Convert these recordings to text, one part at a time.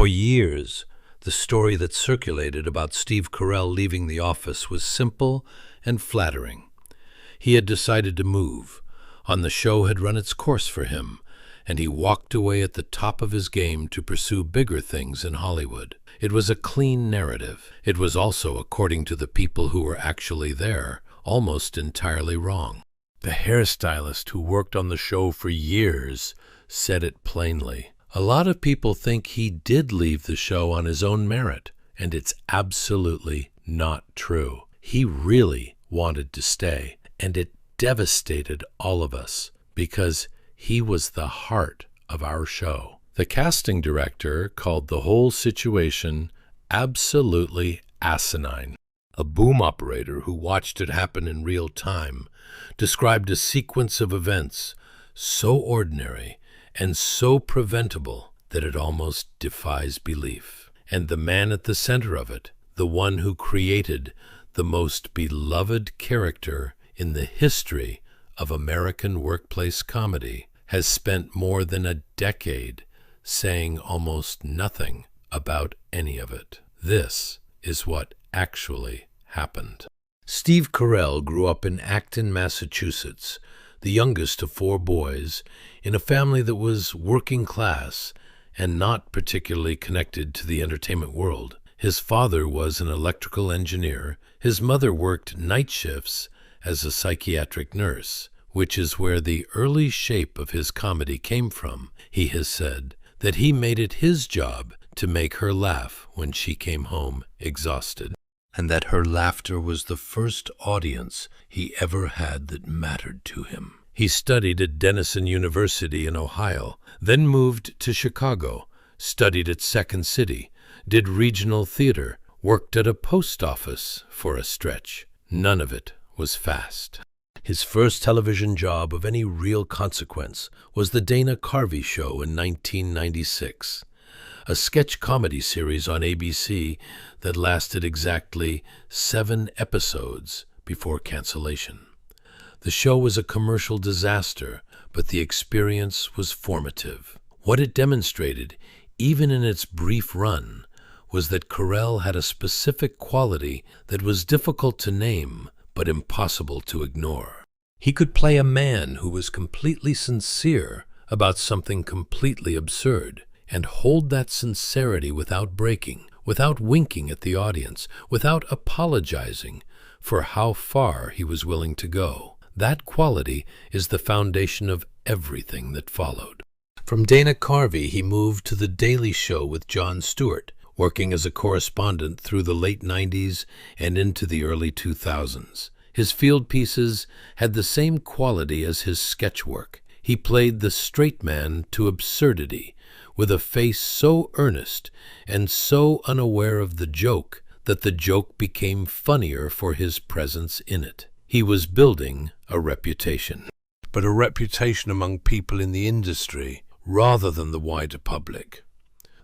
For years, the story that circulated about Steve Carell leaving the office was simple and flattering. He had decided to move. The show had run its course for him, and he walked away at the top of his game to pursue bigger things in Hollywood. It was a clean narrative. It was also, according to the people who were actually there, almost entirely wrong. The hairstylist who worked on the show for years said it plainly. A lot of people think he did leave the show on his own merit, and it's absolutely not true. He really wanted to stay, and it devastated all of us because he was the heart of our show. The casting director called the whole situation absolutely asinine. A boom operator who watched it happen in real time described a sequence of events so ordinary and so preventable that it almost defies belief. And the man at the center of it, the one who created the most beloved character in the history of American workplace comedy, has spent more than a decade saying almost nothing about any of it. This is what actually happened. Steve Carell grew up in Acton, Massachusetts, the youngest of 4 boys, in a family that was working class and not particularly connected to the entertainment world. His father was an electrical engineer. His mother worked night shifts as a psychiatric nurse, which is where the early shape of his comedy came from. He has said that he made it his job to make her laugh when she came home exhausted, and that her laughter was the first audience he ever had that mattered to him. He studied at Denison University in Ohio, then moved to Chicago, studied at Second City, did regional theater, worked at a post office for a stretch. None of it was fast. His first television job of any real consequence was The Dana Carvey Show in 1996, a sketch comedy series on ABC that lasted exactly 7 episodes before cancellation. The show was a commercial disaster, but the experience was formative. What it demonstrated, even in its brief run, was that Carell had a specific quality that was difficult to name but impossible to ignore. He could play a man who was completely sincere about something completely absurd, and hold that sincerity without breaking, without winking at the audience, without apologizing for how far he was willing to go. That quality is the foundation of everything that followed. From Dana Carvey, he moved to The Daily Show with Jon Stewart, working as a correspondent through the late 90s and into the early 2000s. His field pieces had the same quality as his sketch work. He played the straight man to absurdity, with a face so earnest and so unaware of the joke that the joke became funnier for his presence in it. He was building a reputation, but a reputation among people in the industry rather than the wider public.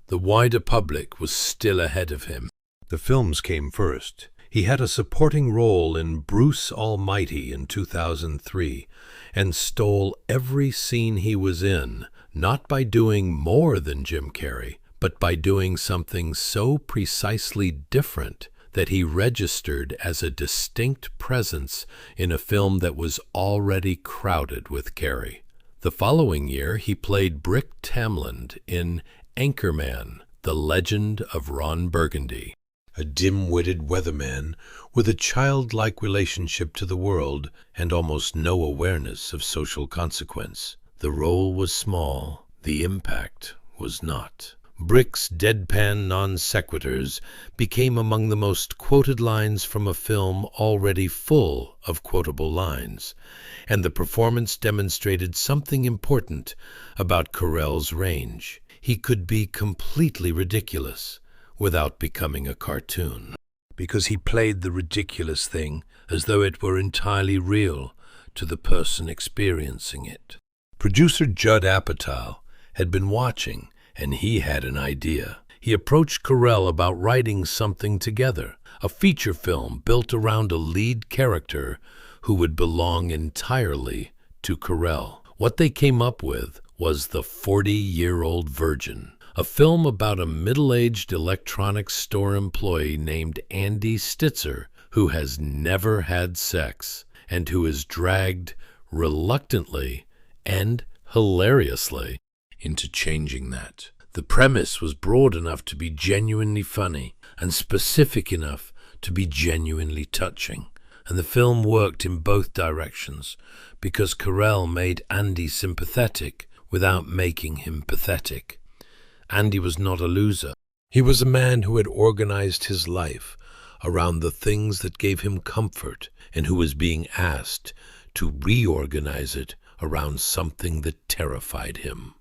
The wider public was still ahead of him. The films came first. He had a supporting role in Bruce Almighty in 2003 and stole every scene he was in, not by doing more than Jim Carrey, but by doing something so precisely different that he registered as a distinct presence in a film that was already crowded with Carrey. The following year, he played Brick Tamland in Anchorman, The Legend of Ron Burgundy, a dim-witted weatherman with a childlike relationship to the world and almost no awareness of social consequence. The role was small, the impact was not. Brick's deadpan non-sequiturs became among the most quoted lines from a film already full of quotable lines, and the performance demonstrated something important about Carell's range. He could be completely ridiculous without becoming a cartoon, because he played the ridiculous thing as though it were entirely real to the person experiencing it. Producer Judd Apatow had been watching, and he had an idea. He approached Carell about writing something together, a feature film built around a lead character who would belong entirely to Carell. What they came up with was The 40-Year-Old Virgin, a film about a middle-aged electronics store employee named Andy Stitzer who has never had sex and who is dragged reluctantly and hilariously into changing that. The premise was broad enough to be genuinely funny and specific enough to be genuinely touching. And the film worked in both directions because Carell made Andy sympathetic without making him pathetic. Andy was not a loser. He was a man who had organized his life around the things that gave him comfort and who was being asked to reorganize it around something that terrified him.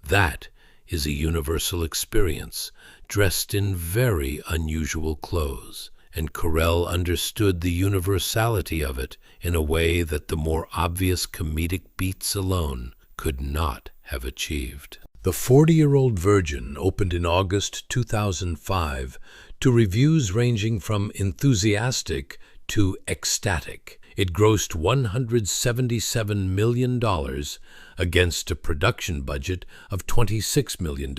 That is a universal experience, dressed in very unusual clothes, and Carell understood the universality of it in a way that the more obvious comedic beats alone could not have achieved. The 40-Year-Old Virgin opened in August 2005 to reviews ranging from enthusiastic to ecstatic. It grossed $177 million against a production budget of $26 million.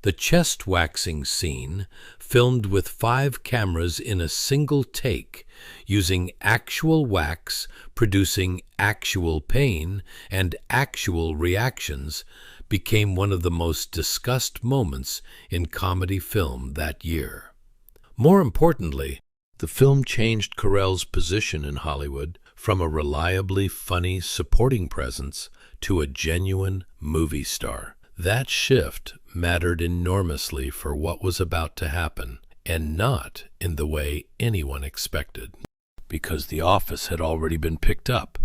The chest waxing scene, filmed with 5 cameras in a single take, using actual wax, producing actual pain and actual reactions, became one of the most discussed moments in comedy film that year. More importantly, the film changed Carell's position in Hollywood from a reliably funny supporting presence to a genuine movie star. That shift mattered enormously for what was about to happen, and not in the way anyone expected. Because The Office had already been picked up,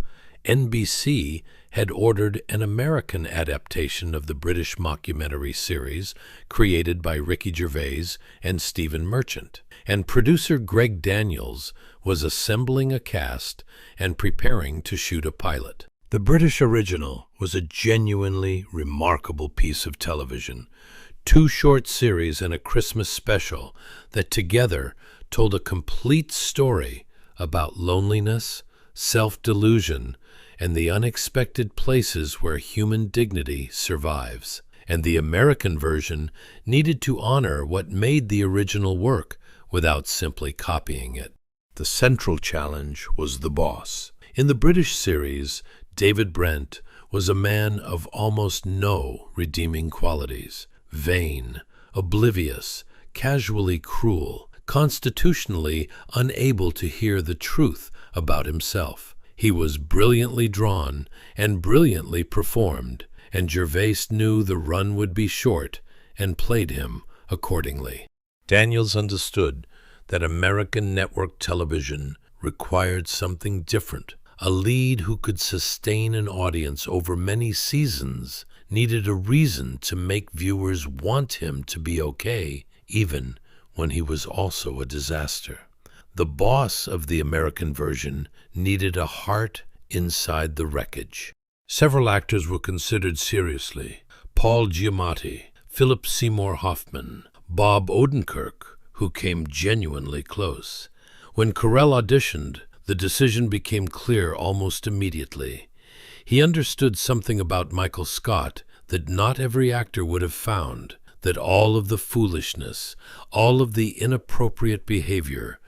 NBC had ordered an American adaptation of the British mockumentary series created by Ricky Gervais and Stephen Merchant, and producer Greg Daniels was assembling a cast and preparing to shoot a pilot. The British original was a genuinely remarkable piece of television, 2 short series and a Christmas special that together told a complete story about loneliness, self-delusion, and the unexpected places where human dignity survives. And the American version needed to honor what made the original work without simply copying it. The central challenge was the boss. In the British series, David Brent was a man of almost no redeeming qualities. Vain, oblivious, casually cruel, constitutionally unable to hear the truth about himself. He was brilliantly drawn and brilliantly performed, and Gervais knew the run would be short and played him accordingly. Daniels understood that American network television required something different. A lead who could sustain an audience over many seasons needed a reason to make viewers want him to be okay, even when he was also a disaster. The boss of the American version needed a heart inside the wreckage. Several actors were considered seriously: Paul Giamatti, Philip Seymour Hoffman, Bob Odenkirk, who came genuinely close. When Carell auditioned, the decision became clear almost immediately. He understood something about Michael Scott that not every actor would have found, that all of the foolishness, all of the inappropriate behavior,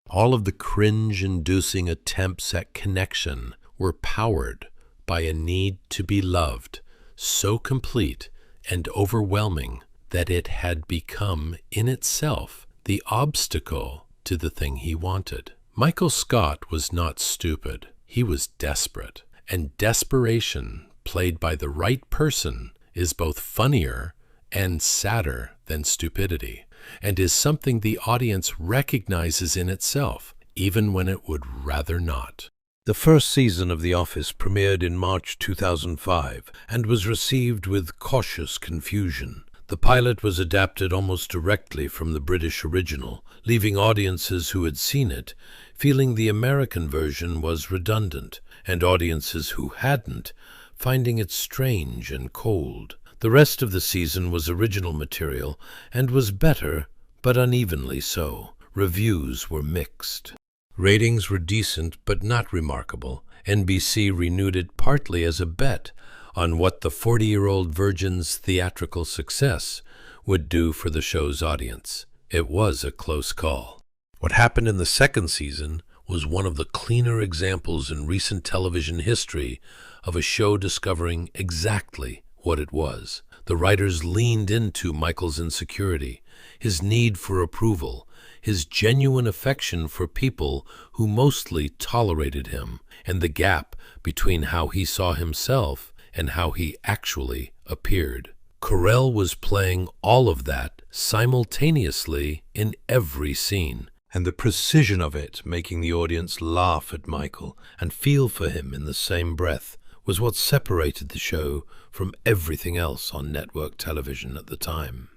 all of the cringe-inducing attempts at connection were powered by a need to be loved, so complete and overwhelming that it had become, in itself, the obstacle to the thing he wanted. Michael Scott was not stupid. He was desperate. And desperation, played by the right person, is both funnier and sadder than stupidity, and is something the audience recognizes in itself, even when it would rather not. The first season of The Office premiered in March 2005 and was received with cautious confusion. The pilot was adapted almost directly from the British original, leaving audiences who had seen it feeling the American version was redundant, and audiences who hadn't finding it strange and cold. The rest of the season was original material and was better, but unevenly so. Reviews were mixed. Ratings were decent but not remarkable. NBC renewed it partly as a bet on what the 40-year-old virgin's theatrical success would do for the show's audience. It was a close call. What happened in the second season was one of the cleaner examples in recent television history of a show discovering exactly what it was. The writers leaned into Michael's insecurity, his need for approval, his genuine affection for people who mostly tolerated him, and the gap between how he saw himself and how he actually appeared. Carell was playing all of that simultaneously in every scene, and the precision of it, making the audience laugh at Michael and feel for him in the same breath, was what separated the show from everything else on network television at the time.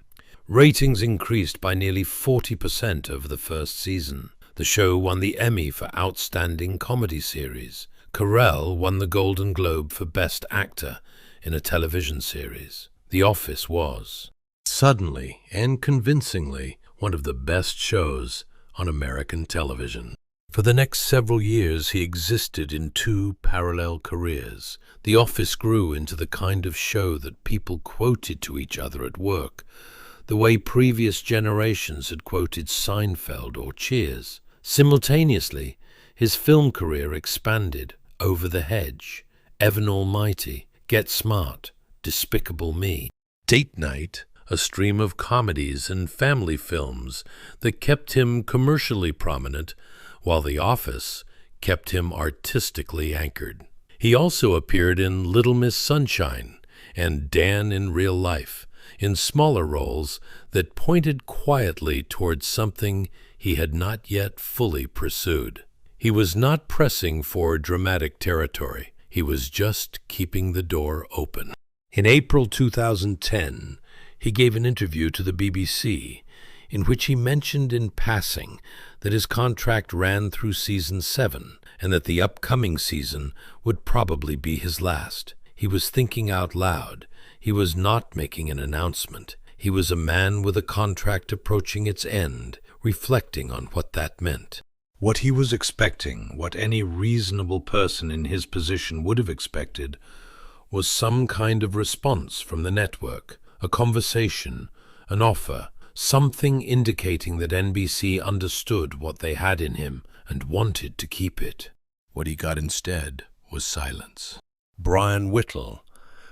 Ratings increased by nearly 40% over the first season. The show won the Emmy for Outstanding Comedy Series. Carell won the Golden Globe for Best Actor in a Television Series. The Office was, suddenly and convincingly, one of the best shows on American television. For the next several years, he existed in two parallel careers. The Office grew into the kind of show that people quoted to each other at work, the way previous generations had quoted Seinfeld or Cheers. Simultaneously, his film career expanded. Over the Hedge, Evan Almighty, Get Smart, Despicable Me, Date Night, a stream of comedies and family films that kept him commercially prominent, while The Office kept him artistically anchored. He also appeared in Little Miss Sunshine and Dan in Real Life, in smaller roles that pointed quietly towards something he had not yet fully pursued. He was not pressing for dramatic territory. He was just keeping the door open. In April 2010, he gave an interview to the BBC in which he mentioned in passing that his contract ran through season 7 and that the upcoming season would probably be his last. He was thinking out loud. He was not making an announcement. He was a man with a contract approaching its end, reflecting on what that meant. What he was expecting, what any reasonable person in his position would have expected, was some kind of response from the network, a conversation, an offer, something indicating that NBC understood what they had in him and wanted to keep it. What he got instead was silence. Brian Whittle,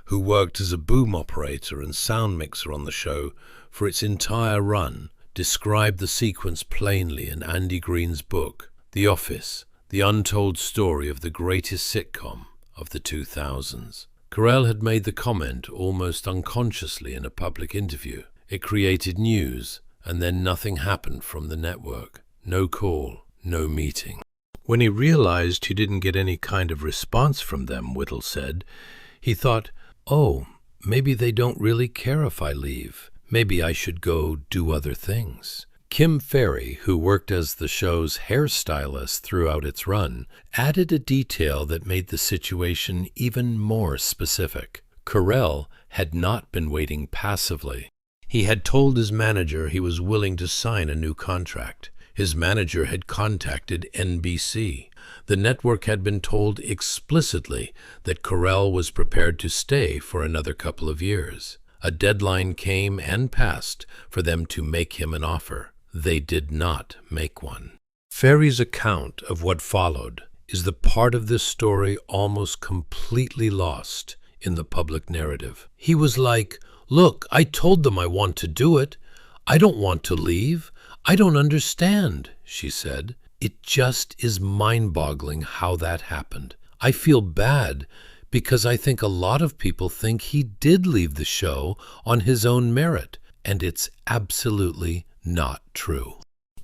who worked as a boom operator and sound mixer on the show for its entire run, described the sequence plainly in Andy Green's book, The Office, the untold story of the greatest sitcom of the 2000s. Carell had made the comment almost unconsciously in a public interview. It created news, and then nothing happened from the network. No call, no meeting. When he realized he didn't get any kind of response from them, Whittle said, he thought, oh, maybe they don't really care if I leave. Maybe I should go do other things. Kim Ferry, who worked as the show's hairstylist throughout its run, added a detail that made the situation even more specific. Carell had not been waiting passively. He had told his manager he was willing to sign a new contract. His manager had contacted NBC. The network had been told explicitly that Carell was prepared to stay for another couple of years. A deadline came and passed for them to make him an offer. They did not make one. Ferry's account of what followed is the part of this story almost completely lost in the public narrative. He was like, look, I told them I want to do it. I don't want to leave. I don't understand, she said. It just is mind-boggling how that happened. I feel bad because I think a lot of people think he did leave the show on his own merit, and it's absolutely not true.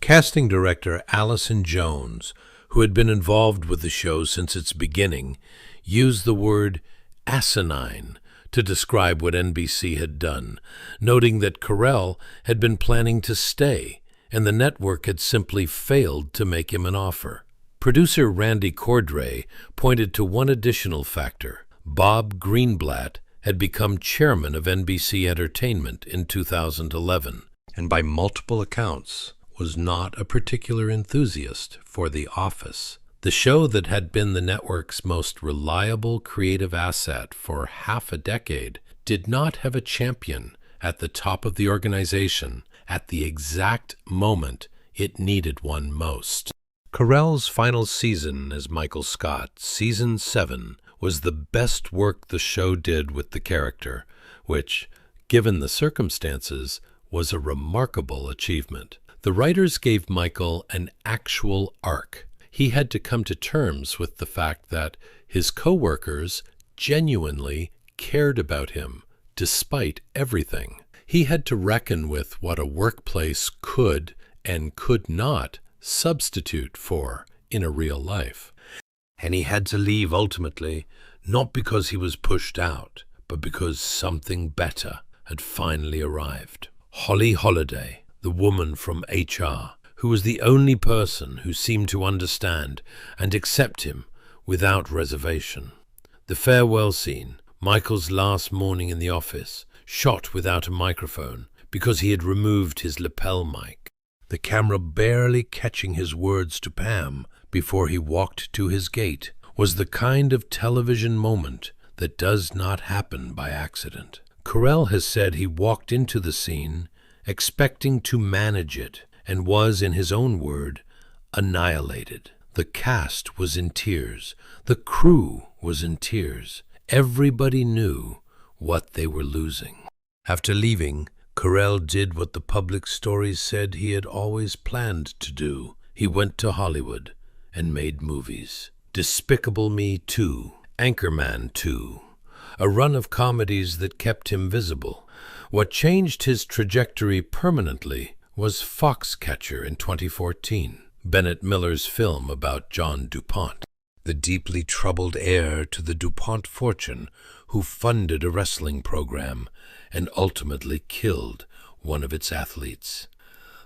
Casting director Allison Jones, who had been involved with the show since its beginning, used the word asinine to describe what NBC had done, noting that Carell had been planning to stay, and the network had simply failed to make him an offer. Producer Randy Cordray pointed to one additional factor. Bob Greenblatt had become chairman of NBC Entertainment in 2011, and by multiple accounts was not a particular enthusiast for The Office. The show that had been the network's most reliable creative asset for half a decade did not have a champion at the top of the organization at the exact moment it needed one most. Carell's final season as Michael Scott, season 7, was the best work the show did with the character, which, given the circumstances, was a remarkable achievement. The writers gave Michael an actual arc. He had to come to terms with the fact that his co-workers genuinely cared about him, despite everything. He had to reckon with what a workplace could and could not substitute for in a real life. And he had to leave ultimately, not because he was pushed out, but because something better had finally arrived. Holly Holiday, the woman from HR, who was the only person who seemed to understand and accept him without reservation. The farewell scene, Michael's last morning in the office, shot without a microphone because he had removed his lapel mic, the camera barely catching his words to Pam before he walked to his gate, was the kind of television moment that does not happen by accident. Carell has said he walked into the scene expecting to manage it and was, in his own word, annihilated. The cast was in tears. The crew was in tears. Everybody knew what they were losing. After leaving, Carell did what the public stories said he had always planned to do. He went to Hollywood and made movies. Despicable Me 2, Anchorman 2, a run of comedies that kept him visible. What changed his trajectory permanently was Foxcatcher in 2014, Bennett Miller's film about John DuPont, the deeply troubled heir to the DuPont fortune who funded a wrestling program and ultimately killed one of its athletes.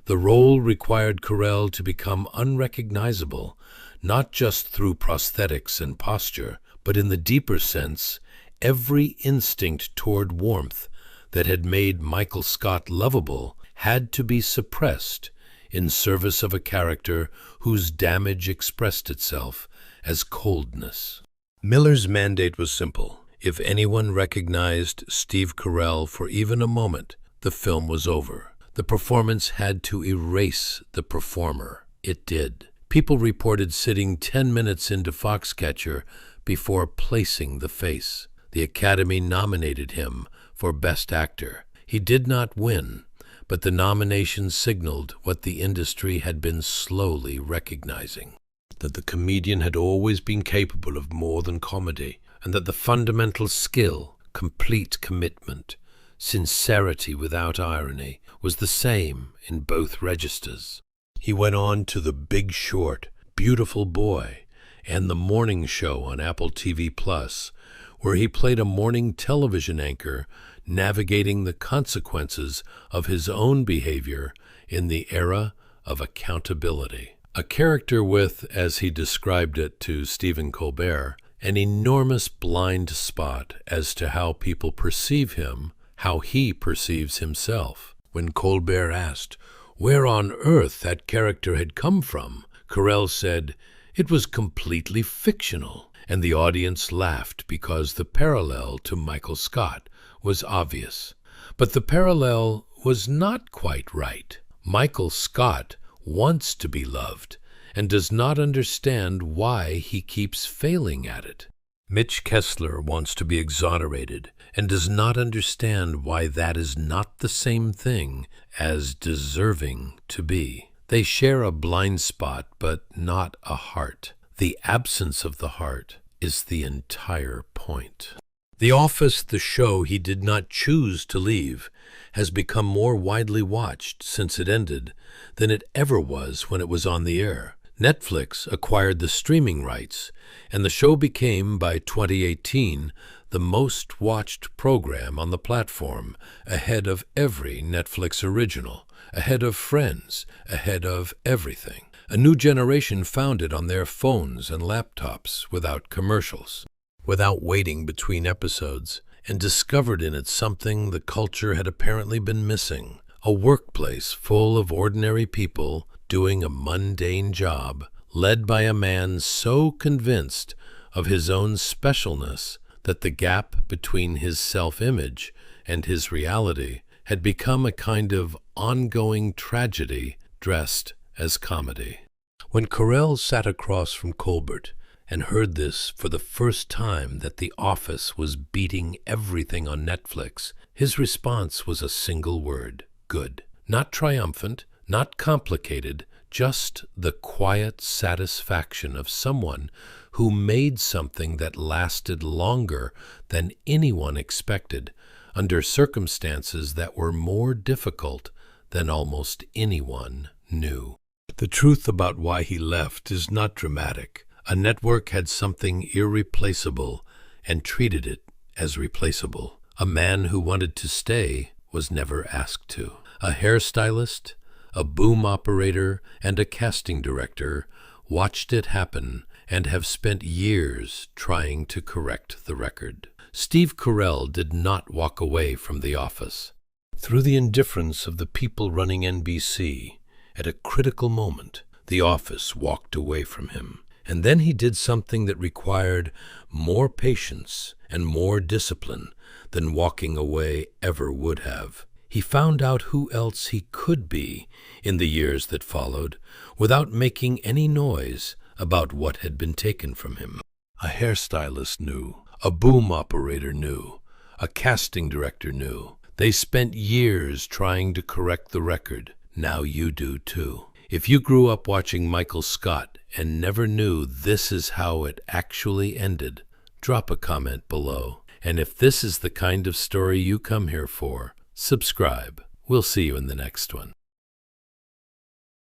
The role required Carell to become unrecognizable, not just through prosthetics and posture, but in the deeper sense, every instinct toward warmth that had made Michael Scott lovable had to be suppressed in service of a character whose damage expressed itself as coldness. Miller's mandate was simple. If anyone recognized Steve Carell for even a moment, the film was over. The performance had to erase the performer. It did. People reported sitting 10 minutes into Foxcatcher before placing the face. The Academy nominated him for Best Actor. He did not win, but the nomination signaled what the industry had been slowly recognizing: that the comedian had always been capable of more than comedy, and that the fundamental skill, complete commitment, sincerity without irony, was the same in both registers. He went on to The Big Short, Beautiful Boy, and The Morning Show on Apple TV+, where he played a morning television anchor navigating the consequences of his own behavior in the era of accountability. A character with, as he described it to Stephen Colbert, an enormous blind spot as to how people perceive him, how he perceives himself. When Colbert asked where on earth that character had come from, Carell said it was completely fictional, and the audience laughed because the parallel to Michael Scott was obvious. But the parallel was not quite right. Michael Scott wants to be loved and does not understand why he keeps failing at it. Mitch Kessler wants to be exonerated and does not understand why that is not the same thing as deserving to be. They share a blind spot, but not a heart. The absence of the heart is the entire point. The Office, the show he did not choose to leave, has become more widely watched since it ended than it ever was when it was on the air. Netflix acquired the streaming rights, and the show became, by 2018, the most watched program on the platform, ahead of every Netflix original, ahead of Friends, ahead of everything. A new generation found it on their phones and laptops without commercials, without waiting between episodes, and discovered in it something the culture had apparently been missing: a workplace full of ordinary people doing a mundane job, led by a man so convinced of his own specialness that the gap between his self-image and his reality had become a kind of ongoing tragedy dressed as comedy. When Carell sat across from Colbert and heard this for the first time, that The Office was beating everything on Netflix, his response was a single word: good. Not triumphant, not complicated, just the quiet satisfaction of someone who made something that lasted longer than anyone expected, under circumstances that were more difficult than almost anyone knew. The truth about why he left is not dramatic. A network had something irreplaceable and treated it as replaceable. A man who wanted to stay was never asked to. A hairstylist, a boom operator, and a casting director watched it happen and have spent years trying to correct the record. Steve Carell did not walk away from The Office. Through the indifference of the people running NBC, at a critical moment, The Office walked away from him. And then he did something that required more patience and more discipline than walking away ever would have. He found out who else he could be in the years that followed without making any noise about what had been taken from him. A hairstylist knew, a boom operator knew, a casting director knew. They spent years trying to correct the record. Now you do too. If you grew up watching Michael Scott and never knew this is how it actually ended, drop a comment below. And if this is the kind of story you come here for, subscribe. We'll see you in the next one.